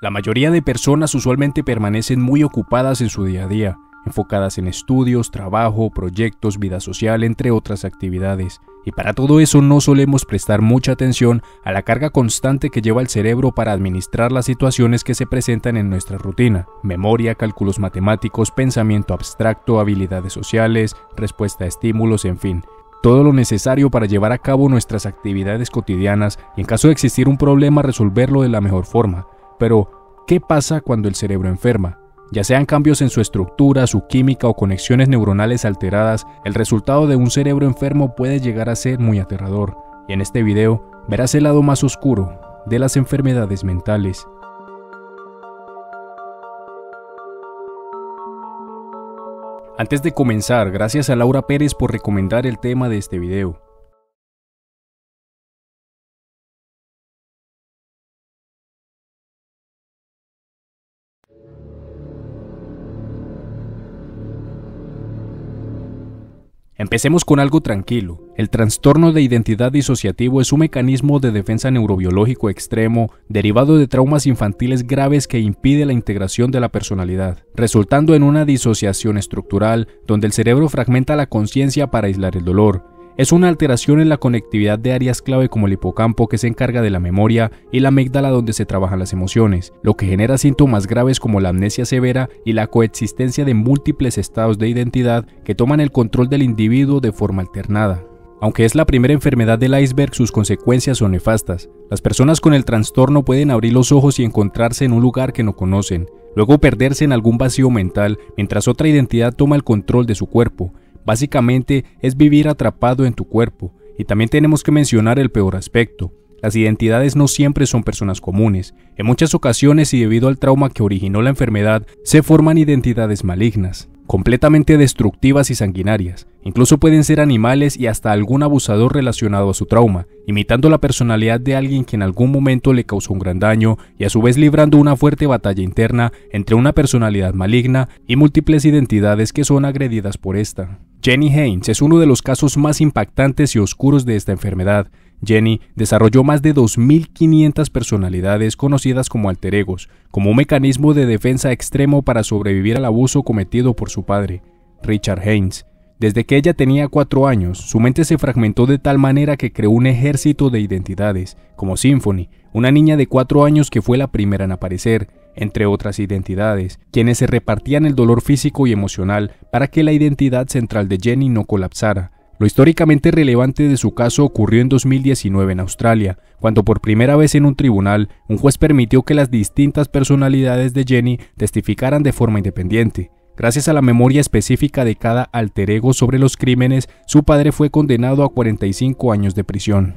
La mayoría de personas usualmente permanecen muy ocupadas en su día a día, enfocadas en estudios, trabajo, proyectos, vida social, entre otras actividades. Y para todo eso no solemos prestar mucha atención a la carga constante que lleva el cerebro para administrar las situaciones que se presentan en nuestra rutina. Memoria, cálculos matemáticos, pensamiento abstracto, habilidades sociales, respuesta a estímulos, en fin. Todo lo necesario para llevar a cabo nuestras actividades cotidianas y en caso de existir un problema resolverlo de la mejor forma. Pero, ¿qué pasa cuando el cerebro enferma? Ya sean cambios en su estructura, su química o conexiones neuronales alteradas, el resultado de un cerebro enfermo puede llegar a ser muy aterrador. Y en este video verás el lado más oscuro de las enfermedades mentales. Antes de comenzar, gracias a Laura Pérez por recomendar el tema de este video. Empecemos con algo tranquilo. El trastorno de identidad disociativo es un mecanismo de defensa neurobiológico extremo derivado de traumas infantiles graves que impide la integración de la personalidad, resultando en una disociación estructural donde el cerebro fragmenta la conciencia para aislar el dolor. Es una alteración en la conectividad de áreas clave como el hipocampo, que se encarga de la memoria, y la amígdala, donde se trabajan las emociones, lo que genera síntomas graves como la amnesia severa y la coexistencia de múltiples estados de identidad que toman el control del individuo de forma alternada. Aunque es la primera enfermedad del iceberg, sus consecuencias son nefastas. Las personas con el trastorno pueden abrir los ojos y encontrarse en un lugar que no conocen, luego perderse en algún vacío mental mientras otra identidad toma el control de su cuerpo. Básicamente es vivir atrapado en tu cuerpo. Y también tenemos que mencionar el peor aspecto. Las identidades no siempre son personas comunes. En muchas ocasiones, y debido al trauma que originó la enfermedad, se forman identidades malignas, completamente destructivas y sanguinarias. Incluso pueden ser animales y hasta algún abusador relacionado a su trauma, imitando la personalidad de alguien que en algún momento le causó un gran daño y a su vez librando una fuerte batalla interna entre una personalidad maligna y múltiples identidades que son agredidas por esta. Jenny Haynes es uno de los casos más impactantes y oscuros de esta enfermedad. Jenny desarrolló más de 2.500 personalidades conocidas como alter egos, como un mecanismo de defensa extremo para sobrevivir al abuso cometido por su padre, Richard Haynes. Desde que ella tenía 4 años, su mente se fragmentó de tal manera que creó un ejército de identidades, como Symphony, una niña de 4 años que fue la primera en aparecer, entre otras identidades, quienes se repartían el dolor físico y emocional para que la identidad central de Jenny no colapsara. Lo históricamente relevante de su caso ocurrió en 2019 en Australia, cuando por primera vez en un tribunal, un juez permitió que las distintas personalidades de Jenny testificaran de forma independiente. Gracias a la memoria específica de cada alter ego sobre los crímenes, su padre fue condenado a 45 años de prisión.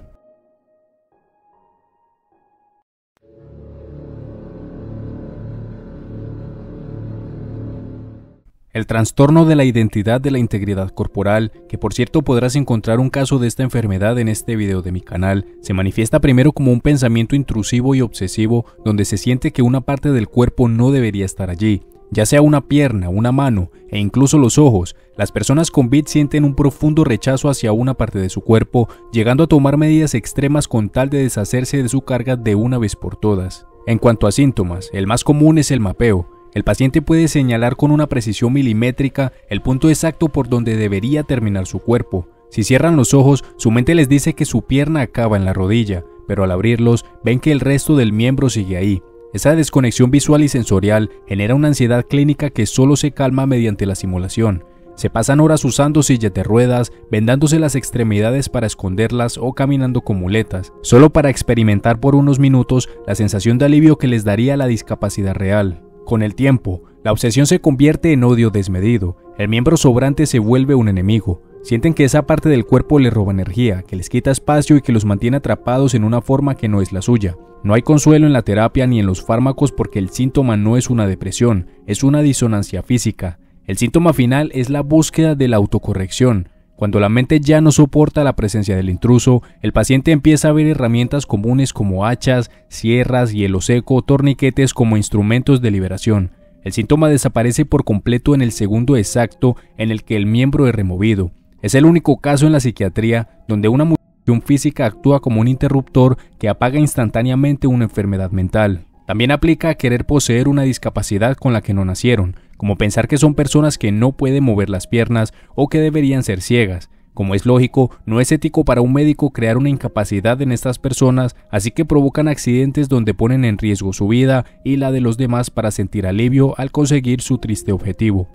El trastorno de la identidad de la integridad corporal, que por cierto podrás encontrar un caso de esta enfermedad en este video de mi canal, se manifiesta primero como un pensamiento intrusivo y obsesivo donde se siente que una parte del cuerpo no debería estar allí, ya sea una pierna, una mano e incluso los ojos. Las personas con VID sienten un profundo rechazo hacia una parte de su cuerpo, llegando a tomar medidas extremas con tal de deshacerse de su carga de una vez por todas. En cuanto a síntomas, el más común es el mapeo. El paciente puede señalar con una precisión milimétrica el punto exacto por donde debería terminar su cuerpo. Si cierran los ojos, su mente les dice que su pierna acaba en la rodilla, pero al abrirlos, ven que el resto del miembro sigue ahí. Esa desconexión visual y sensorial genera una ansiedad clínica que solo se calma mediante la simulación. Se pasan horas usando sillas de ruedas, vendándose las extremidades para esconderlas o caminando con muletas, solo para experimentar por unos minutos la sensación de alivio que les daría la discapacidad real. Con el tiempo, la obsesión se convierte en odio desmedido. El miembro sobrante se vuelve un enemigo. Sienten que esa parte del cuerpo les roba energía, que les quita espacio y que los mantiene atrapados en una forma que no es la suya. No hay consuelo en la terapia ni en los fármacos porque el síntoma no es una depresión, es una disonancia física. El síntoma final es la búsqueda de la autocorrección. Cuando la mente ya no soporta la presencia del intruso, el paciente empieza a ver herramientas comunes como hachas, sierras, hielo seco o torniquetes como instrumentos de liberación. El síntoma desaparece por completo en el segundo exacto en el que el miembro es removido. Es el único caso en la psiquiatría donde una mutación física actúa como un interruptor que apaga instantáneamente una enfermedad mental. También aplica a querer poseer una discapacidad con la que no nacieron, como pensar que son personas que no pueden mover las piernas o que deberían ser ciegas. Como es lógico, no es ético para un médico crear una incapacidad en estas personas, así que provocan accidentes donde ponen en riesgo su vida y la de los demás para sentir alivio al conseguir su triste objetivo.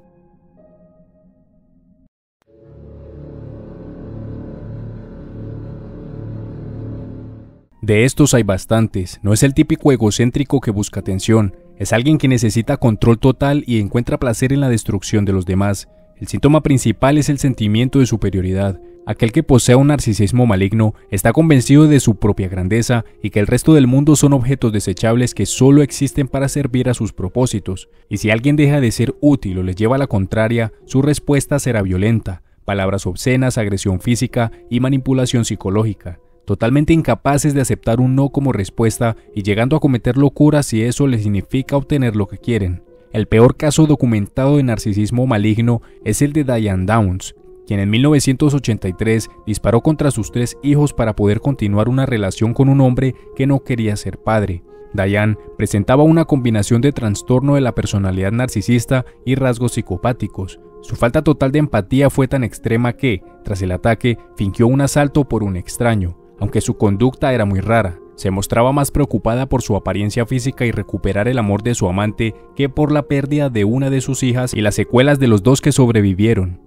De estos hay bastantes. No es el típico egocéntrico que busca atención, es alguien que necesita control total y encuentra placer en la destrucción de los demás. El síntoma principal es el sentimiento de superioridad. Aquel que posee un narcisismo maligno está convencido de su propia grandeza y que el resto del mundo son objetos desechables que solo existen para servir a sus propósitos. Y si alguien deja de ser útil o les lleva a la contraria, su respuesta será violenta, palabras obscenas, agresión física y manipulación psicológica. Totalmente incapaces de aceptar un no como respuesta y llegando a cometer locuras si eso les significa obtener lo que quieren. El peor caso documentado de narcisismo maligno es el de Diane Downs, quien en 1983 disparó contra sus 3 hijos para poder continuar una relación con un hombre que no quería ser padre. Diane presentaba una combinación de trastorno de la personalidad narcisista y rasgos psicopáticos. Su falta total de empatía fue tan extrema que, tras el ataque, fingió un asalto por un extraño. Aunque su conducta era muy rara, se mostraba más preocupada por su apariencia física y recuperar el amor de su amante que por la pérdida de una de sus hijas y las secuelas de los 2 que sobrevivieron.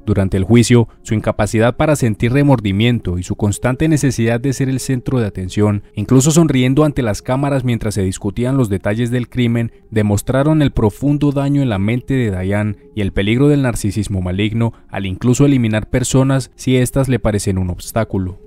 Durante el juicio, su incapacidad para sentir remordimiento y su constante necesidad de ser el centro de atención, incluso sonriendo ante las cámaras mientras se discutían los detalles del crimen, demostraron el profundo daño en la mente de Diane y el peligro del narcisismo maligno al incluso eliminar personas si éstas le parecen un obstáculo.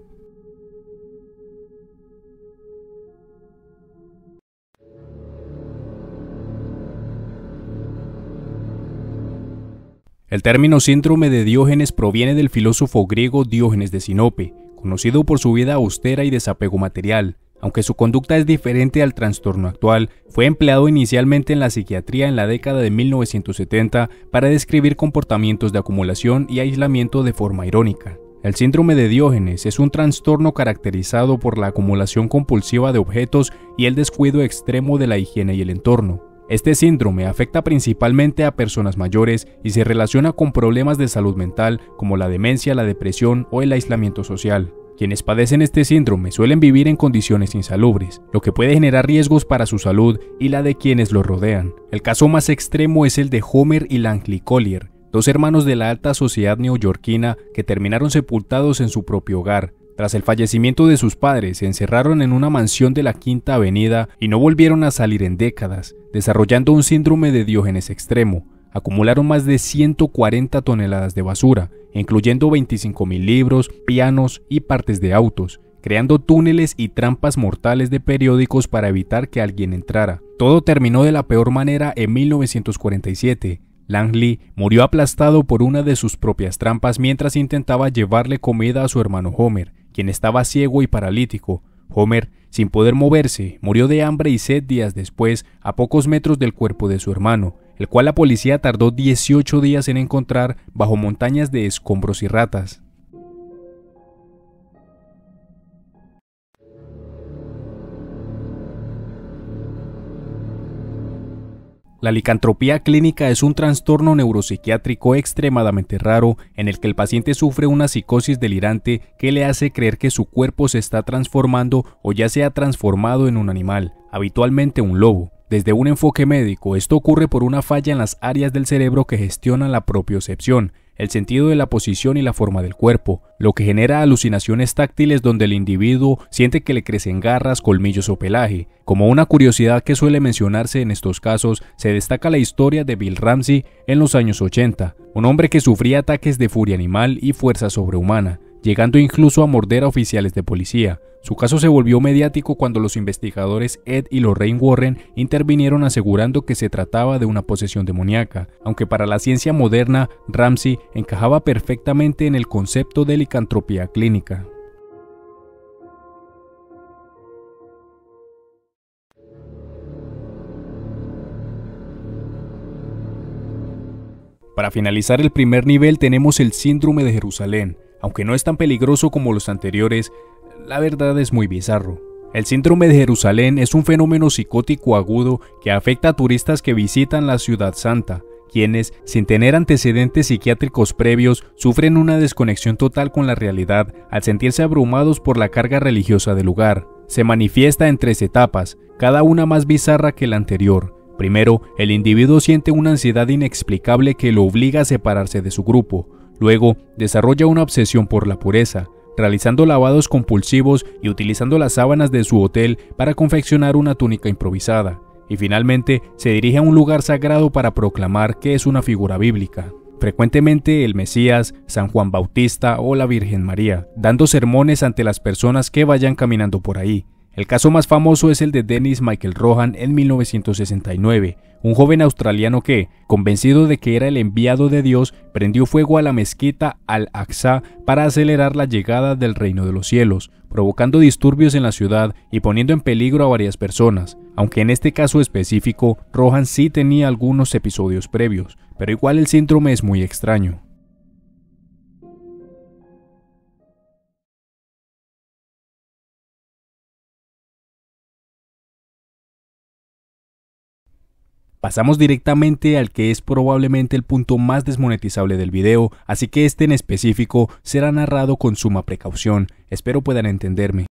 El término síndrome de Diógenes proviene del filósofo griego Diógenes de Sinope, conocido por su vida austera y desapego material. Aunque su conducta es diferente al trastorno actual, fue empleado inicialmente en la psiquiatría en la década de 1970 para describir comportamientos de acumulación y aislamiento de forma irónica. El síndrome de Diógenes es un trastorno caracterizado por la acumulación compulsiva de objetos y el descuido extremo de la higiene y el entorno. Este síndrome afecta principalmente a personas mayores y se relaciona con problemas de salud mental como la demencia, la depresión o el aislamiento social. Quienes padecen este síndrome suelen vivir en condiciones insalubres, lo que puede generar riesgos para su salud y la de quienes lo rodean. El caso más extremo es el de Homer y Langley Collier, 2 hermanos de la alta sociedad neoyorquina que terminaron sepultados en su propio hogar. Tras el fallecimiento de sus padres, se encerraron en una mansión de la Quinta Avenida y no volvieron a salir en décadas, desarrollando un síndrome de Diógenes extremo. Acumularon más de 140 toneladas de basura, incluyendo 25.000 libros, pianos y partes de autos, creando túneles y trampas mortales de periódicos para evitar que alguien entrara. Todo terminó de la peor manera en 1947. Langley murió aplastado por una de sus propias trampas mientras intentaba llevarle comida a su hermano Homer, quien estaba ciego y paralítico. Homer, sin poder moverse, murió de hambre y sed días después, a pocos metros del cuerpo de su hermano, el cual la policía tardó 18 días en encontrar bajo montañas de escombros y ratas. La licantropía clínica es un trastorno neuropsiquiátrico extremadamente raro en el que el paciente sufre una psicosis delirante que le hace creer que su cuerpo se está transformando o ya se ha transformado en un animal, habitualmente un lobo. Desde un enfoque médico, esto ocurre por una falla en las áreas del cerebro que gestionan la propiocepción, el sentido de la posición y la forma del cuerpo, lo que genera alucinaciones táctiles donde el individuo siente que le crecen garras, colmillos o pelaje. Como una curiosidad que suele mencionarse en estos casos, se destaca la historia de Bill Ramsey en los años 80, un hombre que sufría ataques de furia animal y fuerza sobrehumana, llegando incluso a morder a oficiales de policía. Su caso se volvió mediático cuando los investigadores Ed y Lorraine Warren intervinieron asegurando que se trataba de una posesión demoníaca, aunque para la ciencia moderna, Ramsey encajaba perfectamente en el concepto de licantropía clínica. Para finalizar el primer nivel tenemos el síndrome de Jerusalén. Aunque no es tan peligroso como los anteriores, la verdad es muy bizarro. El síndrome de Jerusalén es un fenómeno psicótico agudo que afecta a turistas que visitan la Ciudad Santa, quienes, sin tener antecedentes psiquiátricos previos, sufren una desconexión total con la realidad al sentirse abrumados por la carga religiosa del lugar. Se manifiesta en 3 etapas, cada una más bizarra que la anterior. Primero, el individuo siente una ansiedad inexplicable que lo obliga a separarse de su grupo. Luego, desarrolla una obsesión por la pureza, realizando lavados compulsivos y utilizando las sábanas de su hotel para confeccionar una túnica improvisada. Y finalmente se dirige a un lugar sagrado para proclamar que es una figura bíblica, frecuentemente el Mesías, San Juan Bautista o la Virgen María, dando sermones ante las personas que vayan caminando por ahí. El caso más famoso es el de Dennis Michael Rohan en 1969, un joven australiano que, convencido de que era el enviado de Dios, prendió fuego a la mezquita Al-Aqsa para acelerar la llegada del reino de los cielos, provocando disturbios en la ciudad y poniendo en peligro a varias personas. Aunque en este caso específico, Rohan sí tenía algunos episodios previos, pero igual el síndrome es muy extraño. Pasamos directamente al que es probablemente el punto más desmonetizable del video, así que este en específico será narrado con suma precaución. Espero puedan entenderme.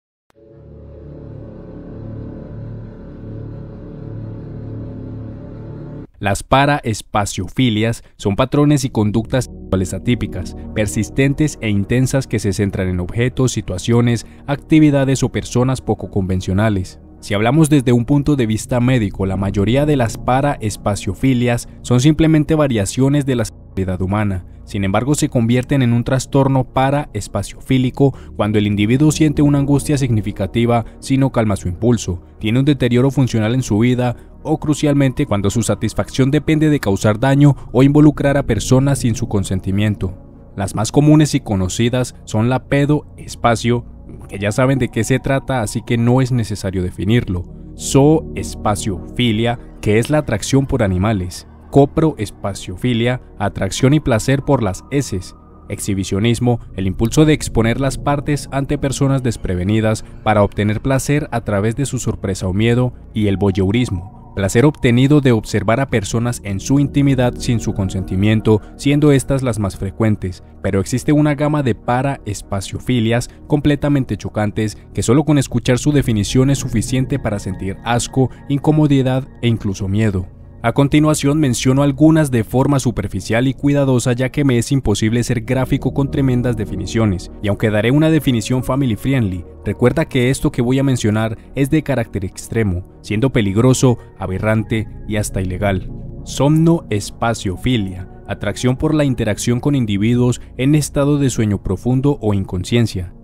Las paraespaciofilias son patrones y conductas sexuales atípicas, persistentes e intensas que se centran en objetos, situaciones, actividades o personas poco convencionales. Si hablamos desde un punto de vista médico, la mayoría de las paraespaciofilias son simplemente variaciones de la sexualidad humana. Sin embargo, se convierten en un trastorno paraespaciofílico cuando el individuo siente una angustia significativa si no calma su impulso, tiene un deterioro funcional en su vida o, crucialmente, cuando su satisfacción depende de causar daño o involucrar a personas sin su consentimiento. Las más comunes y conocidas son la pedoespacio, que ya saben de qué se trata, así que no es necesario definirlo. Zooespaciofilia, que es la atracción por animales. Coproespaciofilia, atracción y placer por las heces. Exhibicionismo, el impulso de exponer las partes ante personas desprevenidas para obtener placer a través de su sorpresa o miedo. Y el voyeurismo, placer obtenido de observar a personas en su intimidad sin su consentimiento, siendo estas las más frecuentes, pero existe una gama de paraespaciofilias completamente chocantes que solo con escuchar su definición es suficiente para sentir asco, incomodidad e incluso miedo. A continuación menciono algunas de forma superficial y cuidadosa, ya que me es imposible ser gráfico con tremendas definiciones, y aunque daré una definición family friendly, recuerda que esto que voy a mencionar es de carácter extremo, siendo peligroso, aberrante y hasta ilegal. Somnoespaciofilia, atracción por la interacción con individuos en estado de sueño profundo o inconsciencia.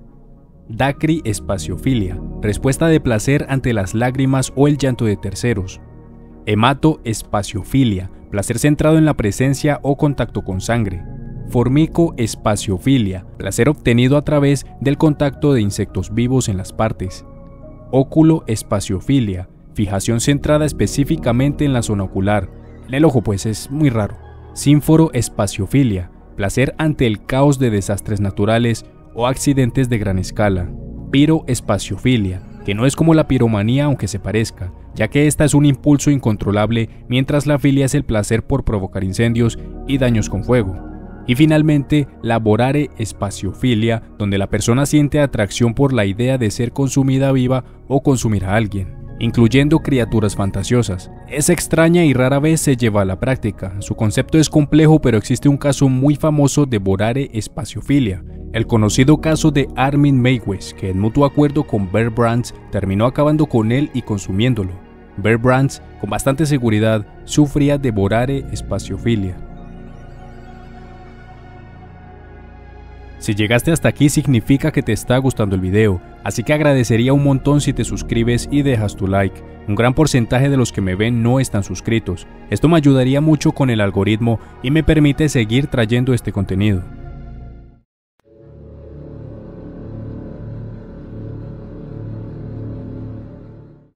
Dacriespaciofilia, respuesta de placer ante las lágrimas o el llanto de terceros. Hematoespaciofilia, placer centrado en la presencia o contacto con sangre. Formicoespaciofilia, placer obtenido a través del contacto de insectos vivos en las partes. Oculoespaciofilia, fijación centrada específicamente en la zona ocular. En el ojo, pues es muy raro. Sínforoespaciofilia, placer ante el caos de desastres naturales o accidentes de gran escala. Piroespaciofilia, que no es como la piromanía aunque se parezca, ya que esta es un impulso incontrolable, mientras la filia es el placer por provocar incendios y daños con fuego. Y finalmente, la vorareespaciofilia, donde la persona siente atracción por la idea de ser consumida viva o consumir a alguien, incluyendo criaturas fantasiosas. Es extraña y rara vez se lleva a la práctica. Su concepto es complejo, pero existe un caso muy famoso de vorareespaciofilia, el conocido caso de Armin Meiwes, que en mutuo acuerdo con Bear Grylls terminó acabando con él y consumiéndolo. Bear Grylls, con bastante seguridad, sufría de vorareespaciofilia. Si llegaste hasta aquí significa que te está gustando el video, así que agradecería un montón si te suscribes y dejas tu like. Un gran porcentaje de los que me ven no están suscritos. Esto me ayudaría mucho con el algoritmo y me permite seguir trayendo este contenido.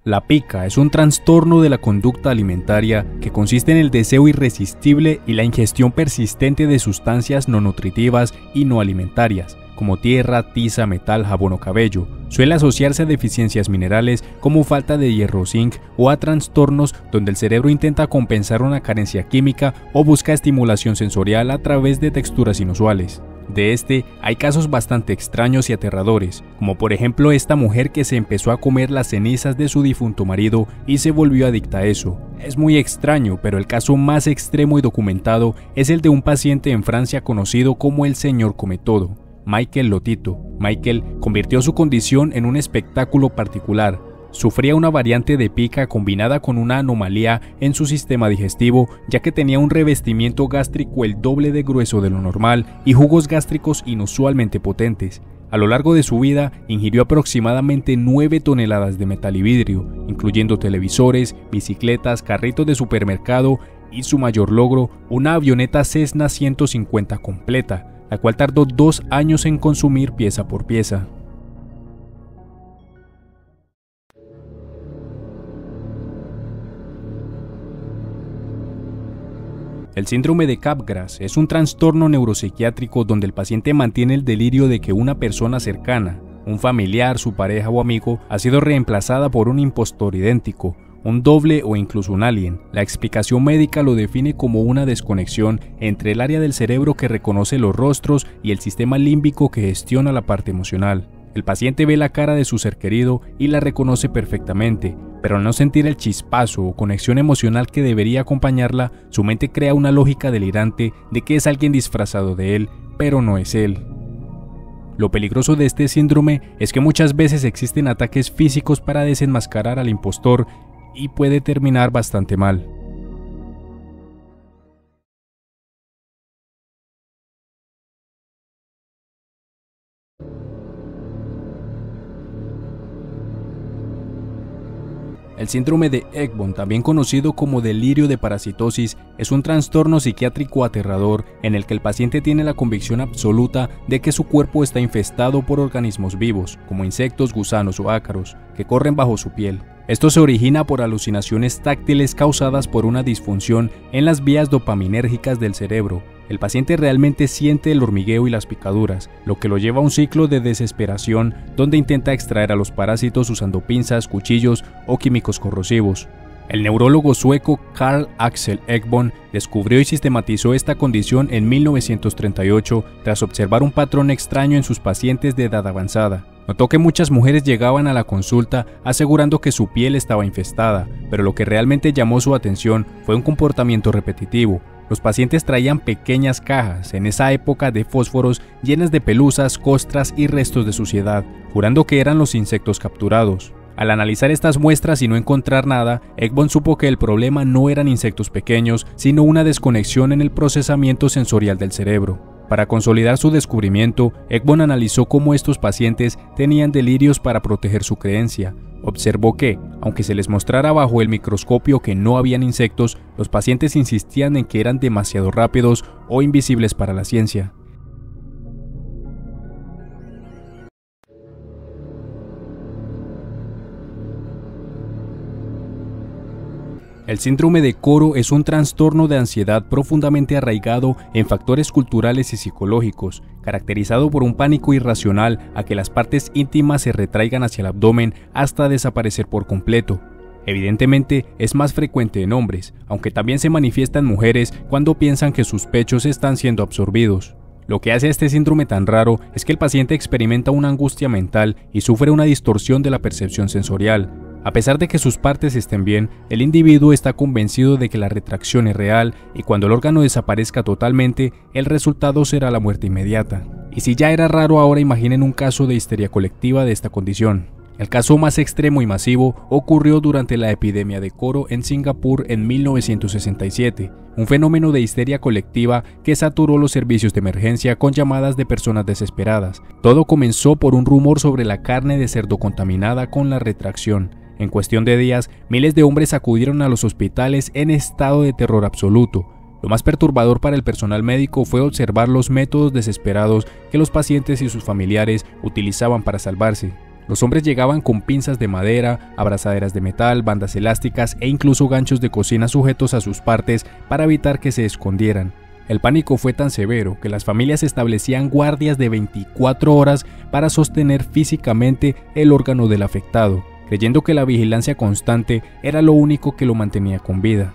La pica es un trastorno de la conducta alimentaria que consiste en el deseo irresistible y la ingestión persistente de sustancias no nutritivas y no alimentarias, como tierra, tiza, metal, jabón o cabello. Suele asociarse a deficiencias minerales como falta de hierro o zinc, o a trastornos donde el cerebro intenta compensar una carencia química o busca estimulación sensorial a través de texturas inusuales. De este, hay casos bastante extraños y aterradores, como por ejemplo esta mujer que se empezó a comer las cenizas de su difunto marido y se volvió adicta a eso. Es muy extraño, pero el caso más extremo y documentado es el de un paciente en Francia conocido como el Señor Come Todo, Michael Lotito. Michael convirtió su condición en un espectáculo particular. Sufría una variante de pica combinada con una anomalía en su sistema digestivo, ya que tenía un revestimiento gástrico el doble de grueso de lo normal y jugos gástricos inusualmente potentes. A lo largo de su vida, ingirió aproximadamente 9 toneladas de metal y vidrio, incluyendo televisores, bicicletas, carritos de supermercado y su mayor logro, una avioneta Cessna 150 completa, la cual tardó 2 años en consumir pieza por pieza. El síndrome de Capgras es un trastorno neuropsiquiátrico donde el paciente mantiene el delirio de que una persona cercana, un familiar, su pareja o amigo, ha sido reemplazada por un impostor idéntico, un doble o incluso un alien. La explicación médica lo define como una desconexión entre el área del cerebro que reconoce los rostros y el sistema límbico que gestiona la parte emocional. El paciente ve la cara de su ser querido y la reconoce perfectamente, pero al no sentir el chispazo o conexión emocional que debería acompañarla, su mente crea una lógica delirante de que es alguien disfrazado de él, pero no es él. Lo peligroso de este síndrome es que muchas veces existen ataques físicos para desenmascarar al impostor y puede terminar bastante mal. El síndrome de Ekbom, también conocido como delirio de parasitosis, es un trastorno psiquiátrico aterrador en el que el paciente tiene la convicción absoluta de que su cuerpo está infestado por organismos vivos, como insectos, gusanos o ácaros, que corren bajo su piel. Esto se origina por alucinaciones táctiles causadas por una disfunción en las vías dopaminérgicas del cerebro. El paciente realmente siente el hormigueo y las picaduras, lo que lo lleva a un ciclo de desesperación donde intenta extraer a los parásitos usando pinzas, cuchillos o químicos corrosivos. El neurólogo sueco Carl Axel Ekbom descubrió y sistematizó esta condición en 1938 tras observar un patrón extraño en sus pacientes de edad avanzada. Notó que muchas mujeres llegaban a la consulta asegurando que su piel estaba infestada, pero lo que realmente llamó su atención fue un comportamiento repetitivo. Los pacientes traían pequeñas cajas, en esa época de fósforos, llenas de pelusas, costras y restos de suciedad, jurando que eran los insectos capturados. Al analizar estas muestras y no encontrar nada, Ekbom supo que el problema no eran insectos pequeños, sino una desconexión en el procesamiento sensorial del cerebro. Para consolidar su descubrimiento, Ekbom analizó cómo estos pacientes tenían delirios para proteger su creencia. Observó que, aunque se les mostrara bajo el microscopio que no habían insectos, los pacientes insistían en que eran demasiado rápidos o invisibles para la ciencia. El síndrome de Coro es un trastorno de ansiedad profundamente arraigado en factores culturales y psicológicos, caracterizado por un pánico irracional a que las partes íntimas se retraigan hacia el abdomen hasta desaparecer por completo. Evidentemente es más frecuente en hombres, aunque también se manifiesta en mujeres cuando piensan que sus pechos están siendo absorbidos. Lo que hace a este síndrome tan raro es que el paciente experimenta una angustia mental y sufre una distorsión de la percepción sensorial. A pesar de que sus partes estén bien, el individuo está convencido de que la retracción es real y cuando el órgano desaparezca totalmente, el resultado será la muerte inmediata. Y si ya era raro, ahora imaginen un caso de histeria colectiva de esta condición. El caso más extremo y masivo ocurrió durante la epidemia de Coro en Singapur en 1967, un fenómeno de histeria colectiva que saturó los servicios de emergencia con llamadas de personas desesperadas. Todo comenzó por un rumor sobre la carne de cerdo contaminada con la retracción. En cuestión de días, miles de hombres acudieron a los hospitales en estado de terror absoluto. Lo más perturbador para el personal médico fue observar los métodos desesperados que los pacientes y sus familiares utilizaban para salvarse. Los hombres llegaban con pinzas de madera, abrazaderas de metal, bandas elásticas e incluso ganchos de cocina sujetos a sus partes para evitar que se escondieran. El pánico fue tan severo que las familias establecían guardias de 24 horas para sostener físicamente el órgano del afectado, creyendo que la vigilancia constante era lo único que lo mantenía con vida.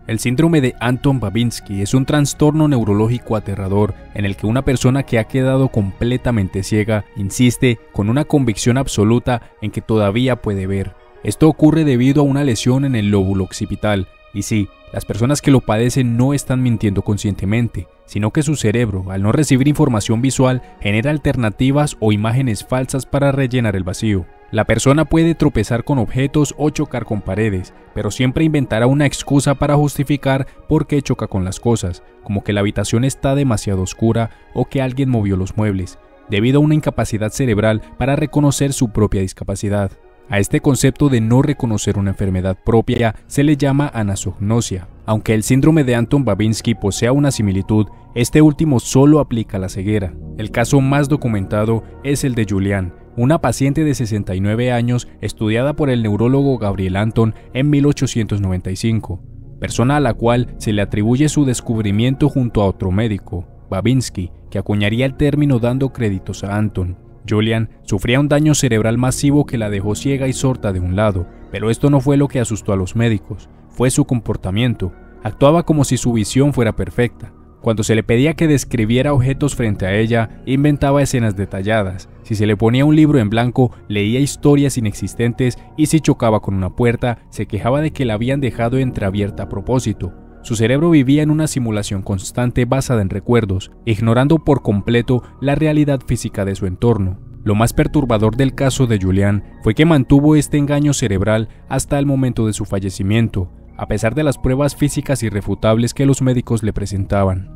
El síndrome de Anton Babinski es un trastorno neurológico aterrador en el que una persona que ha quedado completamente ciega insiste con una convicción absoluta en que todavía puede ver. Esto ocurre debido a una lesión en el lóbulo occipital, y sí, las personas que lo padecen no están mintiendo conscientemente, sino que su cerebro, al no recibir información visual, genera alternativas o imágenes falsas para rellenar el vacío. La persona puede tropezar con objetos o chocar con paredes, pero siempre inventará una excusa para justificar por qué choca con las cosas, como que la habitación está demasiado oscura o que alguien movió los muebles, debido a una incapacidad cerebral para reconocer su propia discapacidad. A este concepto de no reconocer una enfermedad propia se le llama anasognosia. Aunque el síndrome de Anton Babinski posea una similitud, este último solo aplica a la ceguera. El caso más documentado es el de Julian, una paciente de 69 años estudiada por el neurólogo Gabriel Anton en 1895, persona a la cual se le atribuye su descubrimiento junto a otro médico, Babinski, que acuñaría el término dando créditos a Anton. Julian sufría un daño cerebral masivo que la dejó ciega y sorda de un lado, pero esto no fue lo que asustó a los médicos, fue su comportamiento. Actuaba como si su visión fuera perfecta. Cuando se le pedía que describiera objetos frente a ella, inventaba escenas detalladas. Si se le ponía un libro en blanco, leía historias inexistentes y si chocaba con una puerta, se quejaba de que la habían dejado entreabierta a propósito. Su cerebro vivía en una simulación constante basada en recuerdos, ignorando por completo la realidad física de su entorno. Lo más perturbador del caso de Julian fue que mantuvo este engaño cerebral hasta el momento de su fallecimiento, a pesar de las pruebas físicas irrefutables que los médicos le presentaban.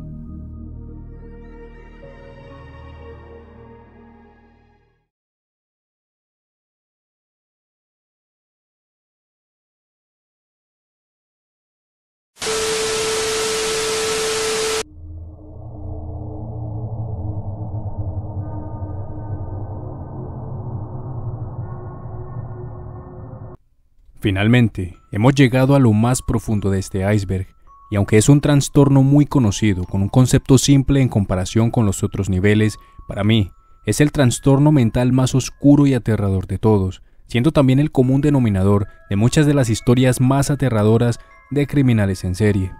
Finalmente, hemos llegado a lo más profundo de este iceberg, y aunque es un trastorno muy conocido, con un concepto simple en comparación con los otros niveles, para mí, es el trastorno mental más oscuro y aterrador de todos, siendo también el común denominador de muchas de las historias más aterradoras de criminales en serie.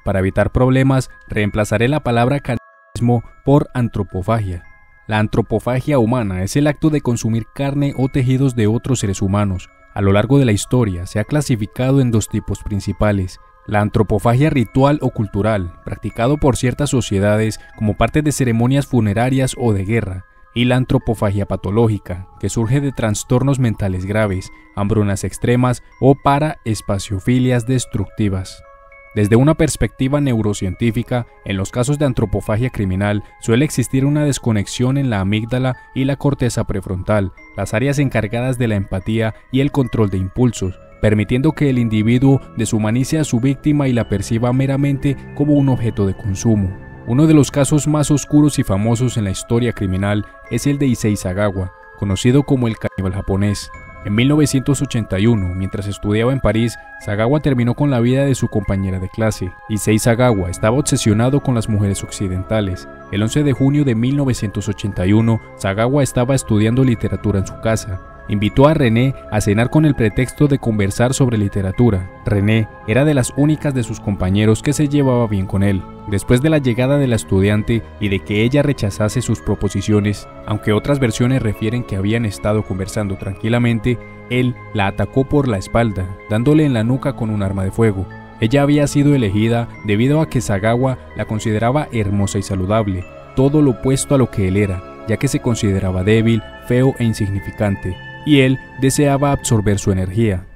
Para evitar problemas, reemplazaré la palabra canibalismo por antropofagia. La antropofagia humana es el acto de consumir carne o tejidos de otros seres humanos. A lo largo de la historia se ha clasificado en dos tipos principales: la antropofagia ritual o cultural, practicado por ciertas sociedades como parte de ceremonias funerarias o de guerra, y la antropofagia patológica, que surge de trastornos mentales graves, hambrunas extremas o paraespaciofilias destructivas. Desde una perspectiva neurocientífica, en los casos de antropofagia criminal suele existir una desconexión en la amígdala y la corteza prefrontal, las áreas encargadas de la empatía y el control de impulsos, permitiendo que el individuo deshumanice a su víctima y la perciba meramente como un objeto de consumo. Uno de los casos más oscuros y famosos en la historia criminal es el de Issei Sagawa, conocido como el caníbal japonés. En 1981, mientras estudiaba en París, Sagawa terminó con la vida de su compañera de clase. Issei Sagawa estaba obsesionado con las mujeres occidentales. El 11 de junio de 1981, Sagawa estaba estudiando literatura en su casa. Invitó a René a cenar con el pretexto de conversar sobre literatura. René era de las únicas de sus compañeros que se llevaba bien con él. Después de la llegada de la estudiante y de que ella rechazase sus proposiciones, aunque otras versiones refieren que habían estado conversando tranquilamente, él la atacó por la espalda, dándole en la nuca con un arma de fuego. Ella había sido elegida debido a que Sagawa la consideraba hermosa y saludable, todo lo opuesto a lo que él era, ya que se consideraba débil, feo e insignificante, y él deseaba absorber su energía.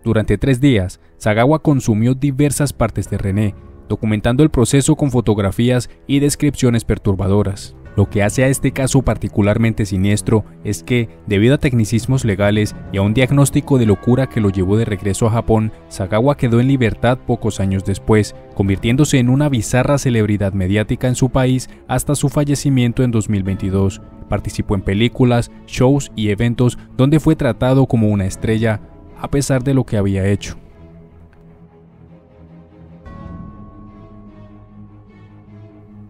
Durante 3 días, Sagawa consumió diversas partes de René, documentando el proceso con fotografías y descripciones perturbadoras. Lo que hace a este caso particularmente siniestro es que, debido a tecnicismos legales y a un diagnóstico de locura que lo llevó de regreso a Japón, Sagawa quedó en libertad pocos años después, convirtiéndose en una bizarra celebridad mediática en su país hasta su fallecimiento en 2022. Participó en películas, shows y eventos donde fue tratado como una estrella, a pesar de lo que había hecho.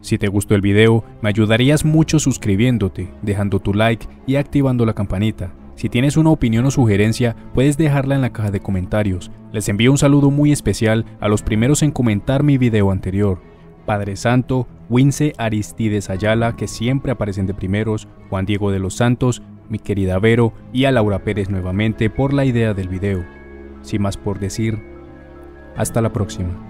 Si te gustó el video, me ayudarías mucho suscribiéndote, dejando tu like y activando la campanita. Si tienes una opinión o sugerencia, puedes dejarla en la caja de comentarios. Les envío un saludo muy especial a los primeros en comentar mi video anterior: Padre Santo, Wince Aristides Ayala, que siempre aparecen de primeros, Juan Diego de los Santos, mi querida Vero, y a Laura Pérez nuevamente por la idea del video. Sin más por decir, hasta la próxima.